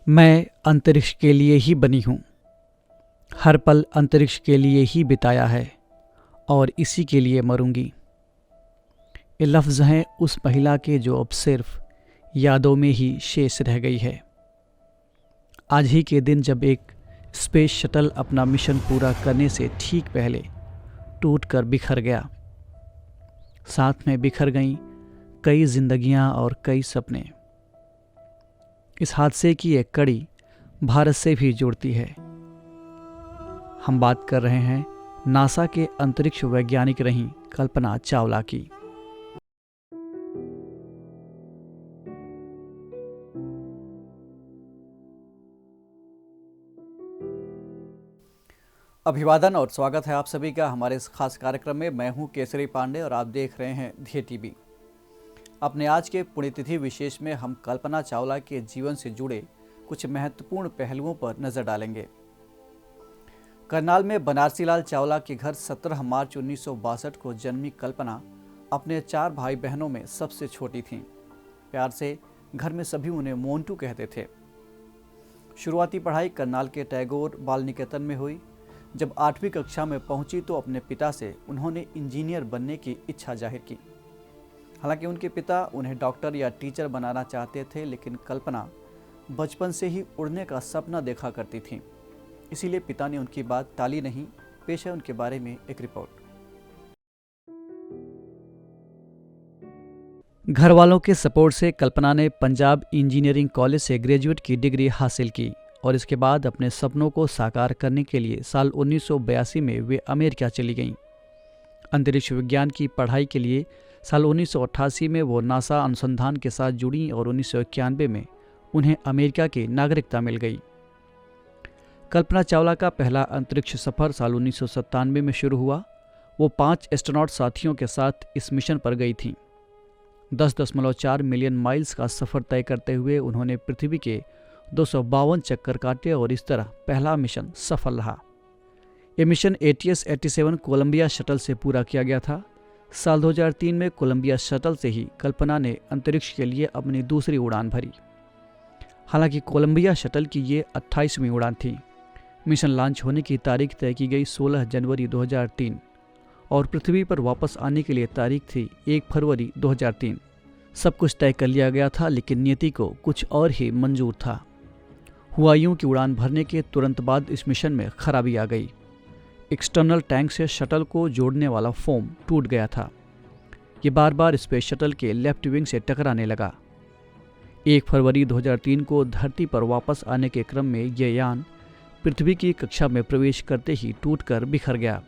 मैं अंतरिक्ष के लिए ही बनी हूँ। हर पल अंतरिक्ष के लिए ही बिताया है और इसी के लिए मरूंगी। ये लफ्ज़ हैं उस महिला के जो अब सिर्फ यादों में ही शेष रह गई है। आज ही के दिन जब एक स्पेस शटल अपना मिशन पूरा करने से ठीक पहले टूटकर बिखर गया, साथ में बिखर गईं कई जिंदगियां और कई सपने। इस हादसे की एक कड़ी भारत से भी जुड़ती है। हम बात कर रहे हैं नासा के अंतरिक्ष वैज्ञानिक रहीं कल्पना चावला की। अभिवादन और स्वागत है आप सभी का हमारे इस खास कार्यक्रम में। मैं हूं केसरी पांडे और आप देख रहे हैं ध्येय टीवी। अपने आज के पुण्यतिथि विशेष में हम कल्पना चावला के जीवन से जुड़े कुछ महत्वपूर्ण पहलुओं पर नजर डालेंगे। करनाल में बनारसी लाल चावला के घर 17 मार्च 1962 को जन्मी कल्पना अपने 4 भाई बहनों में सबसे छोटी थीं। प्यार से घर में सभी उन्हें मोंटू कहते थे। शुरुआती पढ़ाई करनाल के टैगोर बाल निकेतन में हुई। जब 8वीं कक्षा में पहुंची तो अपने पिता से उन्होंने इंजीनियर बनने की इच्छा जाहिर की। हालांकि उनके पिता उन्हें डॉक्टर या टीचर बनाना चाहते थे, लेकिन कल्पना बचपन से ही उड़ने का सपना देखा करती थी। इसीलिए पिता ने उनकी बात टाली नहीं। पेश है उनके बारे में एक रिपोर्ट। घर वालों के सपोर्ट से कल्पना ने पंजाब इंजीनियरिंग कॉलेज से ग्रेजुएट की डिग्री हासिल की और इसके बाद अपने सपनों को साकार करने के लिए साल 1982 में वे अमेरिका चली गईं। अंतरिक्ष विज्ञान की पढ़ाई के लिए साल 1988 में वो नासा अनुसंधान के साथ जुड़ी और 1991 में उन्हें अमेरिका की नागरिकता मिल गई। कल्पना चावला का पहला अंतरिक्ष सफर साल 1997 में शुरू हुआ। वो 5 एस्ट्रोनॉट साथियों के साथ इस मिशन पर गई थीं। 10.4 मिलियन माइल्स का सफर तय करते हुए उन्होंने पृथ्वी के 252 चक्कर काटे और इस तरह पहला मिशन सफल रहा। यह मिशन ATS-87 कोलंबिया शटल से पूरा किया गया था। साल 2003 में कोलंबिया शटल से ही कल्पना ने अंतरिक्ष के लिए अपनी दूसरी उड़ान भरी। हालांकि कोलंबिया शटल की ये 28वीं उड़ान थी। मिशन लॉन्च होने की तारीख तय की गई 16 जनवरी 2003 और पृथ्वी पर वापस आने के लिए तारीख थी 1 फरवरी 2003। सब कुछ तय कर लिया गया था, लेकिन नियति को कुछ और ही मंजूर था। हुआ यूं कि उड़ान भरने के तुरंत बाद इस मिशन में खराबी आ गई। एक्सटर्नल टैंक से शटल को जोड़ने वाला फोम टूट गया था। ये बार बार स्पेस शटल के लेफ्ट विंग से टकराने लगा। 1 फरवरी 2003 को धरती पर वापस आने के क्रम में यह यान पृथ्वी की कक्षा में प्रवेश करते ही टूटकर बिखर गया।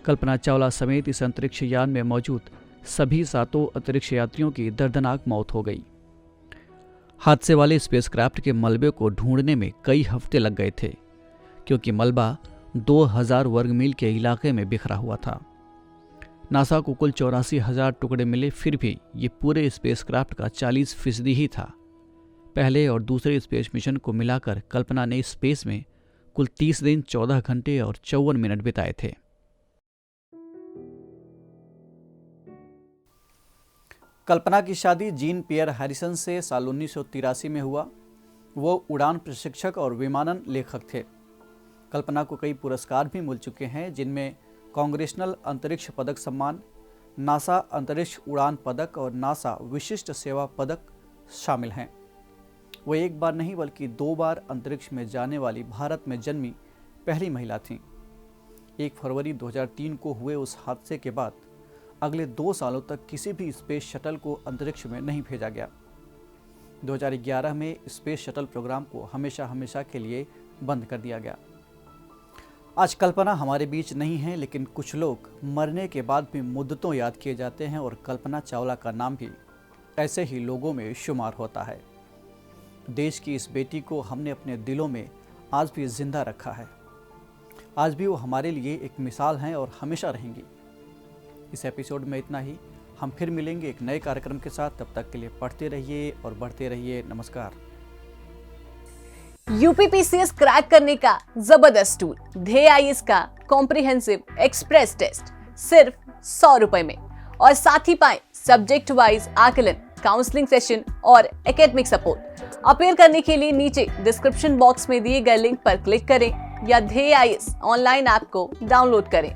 कल्पना चावला समेत इस अंतरिक्ष यान में मौजूद सभी 7 अंतरिक्ष यात्रियों की दर्दनाक मौत हो गई। हादसे वाले स्पेसक्राफ्ट के मलबे को ढूंढने में कई हफ्ते लग गए थे, क्योंकि मलबा 2000 वर्ग मील के इलाके में बिखरा हुआ था। नासा को कुल 84,000 टुकड़े मिले, फिर भी ये पूरे स्पेसक्राफ्ट का 40% ही था। पहले और दूसरे स्पेस मिशन को मिलाकर कल्पना ने स्पेस में कुल 30 दिन 14 घंटे और 54 मिनट बिताए थे। कल्पना की शादी जीन पियर हैरिसन से साल 1983 में हुआ। वो उड़ान प्रशिक्षक और विमानन लेखक थे। कल्पना को कई पुरस्कार भी मिल चुके हैं, जिनमें कांग्रेशनल अंतरिक्ष पदक सम्मान, नासा अंतरिक्ष उड़ान पदक और नासा विशिष्ट सेवा पदक शामिल हैं। वो एक बार नहीं बल्कि 2 बार अंतरिक्ष में जाने वाली भारत में जन्मी पहली महिला थीं। 1 फरवरी 2003 को हुए उस हादसे के बाद अगले 2 सालों तक किसी भी स्पेस शटल को अंतरिक्ष में नहीं भेजा गया। 2011 में स्पेस शटल प्रोग्राम को हमेशा के लिए बंद कर दिया गया। आज कल्पना हमारे बीच नहीं है, लेकिन कुछ लोग मरने के बाद भी मुद्दतों याद किए जाते हैं और कल्पना चावला का नाम भी ऐसे ही लोगों में शुमार होता है। देश की इस बेटी को हमने अपने दिलों में आज भी जिंदा रखा है। आज भी वो हमारे लिए एक मिसाल हैं और हमेशा रहेंगी। इस एपिसोड में इतना ही। हम फिर मिलेंगे एक नए कार्यक्रम के साथ। तब तक के लिए पढ़ते रहिए और बढ़ते रहिए। नमस्कार। यूपीपीसीएस क्रैक करने का जबरदस्त टूल ध्येय IAS का कॉम्प्रिहेंसिव एक्सप्रेस टेस्ट सिर्फ 100 रुपए में, और साथ ही पाएं सब्जेक्ट वाइज आकलन, काउंसलिंग सेशन और एकेडमिक सपोर्ट। अपीयर करने के लिए नीचे डिस्क्रिप्शन बॉक्स में दिए गए लिंक पर क्लिक करें या ध्येय IAS ऑनलाइन ऐप को डाउनलोड करें।